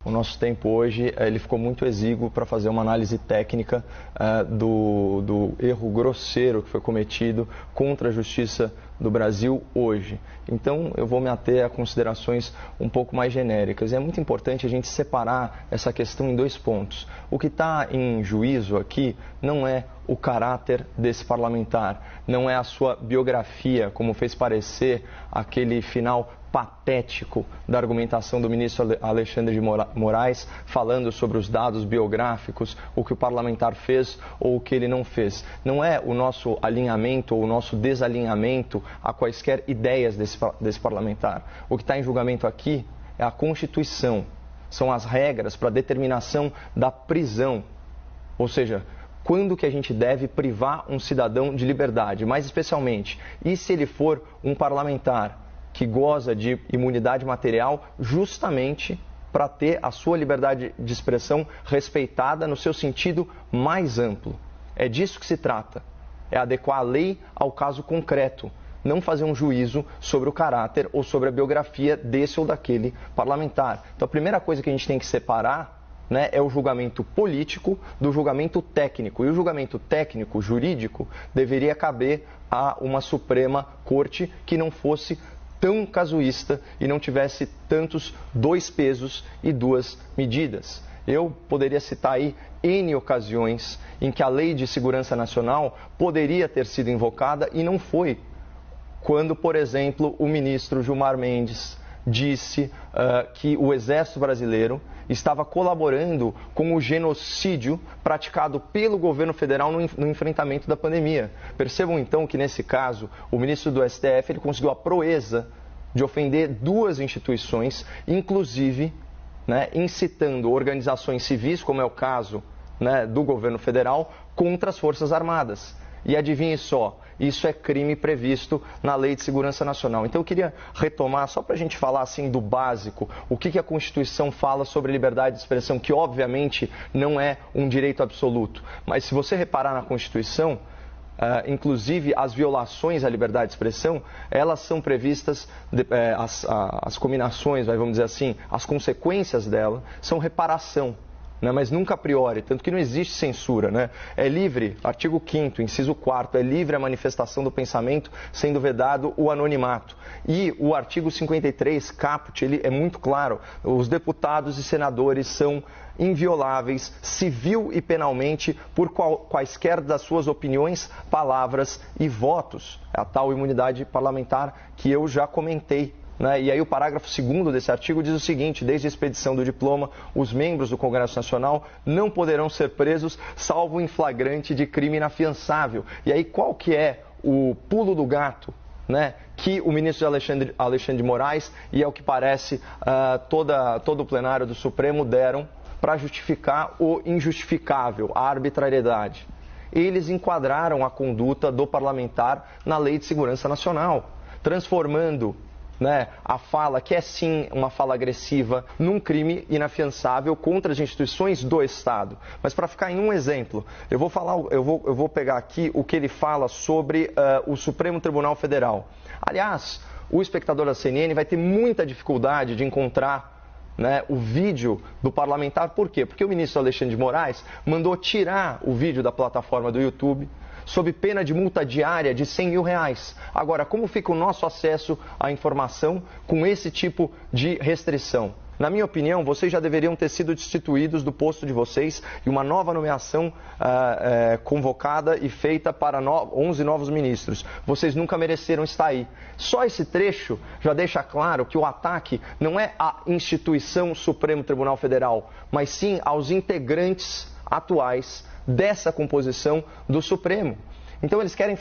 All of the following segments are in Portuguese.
O nosso tempo hoje ele ficou muito exíguo para fazer uma análise técnica do erro grosseiro que foi cometido contra a Justiça do Brasil hoje. Então eu vou me ater a considerações um pouco mais genéricas. E é muito importante a gente separar essa questão em dois pontos. O que está em juízo aqui não é o caráter desse parlamentar, não é a sua biografia, como fez parecer aquele final patético da argumentação do ministro Alexandre de Moraes, falando sobre os dados biográficos, o que o parlamentar fez ou o que ele não fez. Não é o nosso alinhamento ou o nosso desalinhamento a quaisquer ideias desse parlamentar. O que está em julgamento aqui é a Constituição, são as regras para a determinação da prisão, ou seja, quando que a gente deve privar um cidadão de liberdade, mais especialmente, e se ele for um parlamentar que goza de imunidade material justamente para ter a sua liberdade de expressão respeitada no seu sentido mais amplo. É disso que se trata, é adequar a lei ao caso concreto, não fazer um juízo sobre o caráter ou sobre a biografia desse ou daquele parlamentar. Então a primeira coisa que a gente tem que separar, né, é o julgamento político do julgamento técnico. E o julgamento técnico, jurídico, deveria caber a uma Suprema Corte que não fosse tão casuísta e não tivesse tantos dois pesos e duas medidas. Eu poderia citar aí N ocasiões em que a Lei de Segurança Nacional poderia ter sido invocada e não foi. Quando, por exemplo, o ministro Gilmar Mendes disse que o Exército Brasileiro estava colaborando com o genocídio praticado pelo governo federal no enfrentamento da pandemia. Percebam então que nesse caso o ministro do STF ele conseguiu a proeza de ofender duas instituições, inclusive, né, incitando organizações civis, como é o caso, né, do governo federal, contra as Forças Armadas. E adivinhe só, isso é crime previsto na Lei de Segurança Nacional. Então eu queria retomar, só para a gente falar assim do básico, o que a Constituição fala sobre liberdade de expressão, que obviamente não é um direito absoluto. Mas se você reparar na Constituição, inclusive as violações à liberdade de expressão, elas são previstas, as combinações, vamos dizer assim, as consequências dela são reparação. Mas nunca a priori, tanto que não existe censura, né? É livre, artigo 5º, inciso 4º, é livre a manifestação do pensamento, sendo vedado o anonimato. E o artigo 53, caput, ele é muito claro, os deputados e senadores são invioláveis, civil e penalmente, por quaisquer das suas opiniões, palavras e votos. É a tal imunidade parlamentar que eu já comentei. E aí o parágrafo 2º desse artigo diz o seguinte: desde a expedição do diploma, os membros do Congresso Nacional não poderão ser presos, salvo em flagrante de crime inafiançável. E aí qual que é o pulo do gato, né, que o ministro Alexandre de Moraes e, ao que parece, todo o plenário do Supremo deram para justificar o injustificável, a arbitrariedade? Eles enquadraram a conduta do parlamentar na Lei de Segurança Nacional, transformando, né, a fala, que é sim uma fala agressiva, num crime inafiançável contra as instituições do Estado. Mas para ficar em um exemplo, eu vou pegar aqui o que ele fala sobre o Supremo Tribunal Federal. Aliás, o espectador da CNN vai ter muita dificuldade de encontrar, né, o vídeo do parlamentar. Por quê? Porque o ministro Alexandre de Moraes mandou tirar o vídeo da plataforma do YouTube, sob pena de multa diária de R$100 mil. Agora, como fica o nosso acesso à informação com esse tipo de restrição? Na minha opinião, vocês já deveriam ter sido destituídos do posto de vocês e uma nova nomeação convocada e feita para 11 novos ministros. Vocês nunca mereceram estar aí. Só esse trecho já deixa claro que o ataque não é à instituição Supremo Tribunal Federal, mas sim aos integrantes atuais dessa composição do Supremo. Então eles querem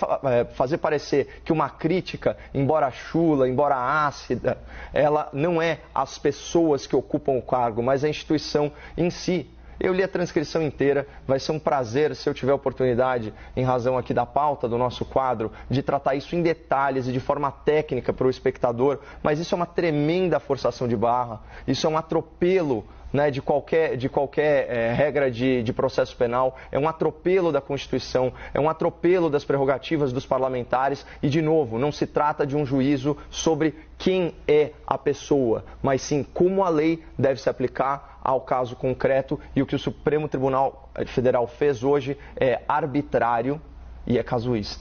fazer parecer que uma crítica, embora chula, embora ácida, ela não é as pessoas que ocupam o cargo, mas a instituição em si. Eu li a transcrição inteira, vai ser um prazer, se eu tiver oportunidade, em razão aqui da pauta do nosso quadro, de tratar isso em detalhes e de forma técnica para o espectador, mas isso é uma tremenda forçação de barra, isso é um atropelo, né, de qualquer regra de processo penal, é um atropelo da Constituição, é um atropelo das prerrogativas dos parlamentares e, de novo, não se trata de um juízo sobre quem é a pessoa, mas sim como a lei deve se aplicar ao caso concreto, e o que o Supremo Tribunal Federal fez hoje é arbitrário e é casuísta.